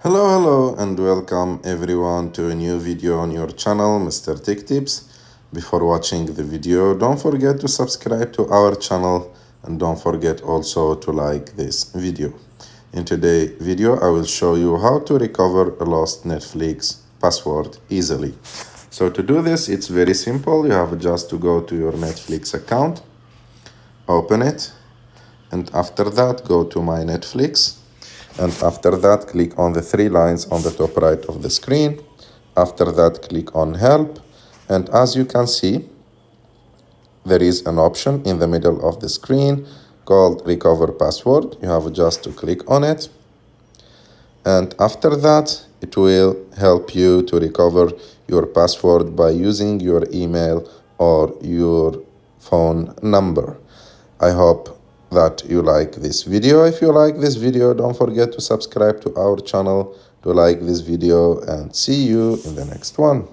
Hello, and welcome everyone to a new video on your channel, Mr. Tech Tips. Before watching the video, don't forget to subscribe to our channel and don't forget also to like this video. In today's video, I will show you how to recover a lost Netflix password easily. So to do this, it's very simple. You have just to go to your Netflix account, open it, and after that, go to My Netflix. And after that, click on the three lines on the top right of the screen. After that, click on Help. And as you can see, there is an option in the middle of the screen called Recover Password. You have just to click on it. And after that, it will help you to recover your password by using your email or your phone number. I hope that you like this video. If you like this video, don't forget to subscribe to our channel, to like this video, and see you in the next one.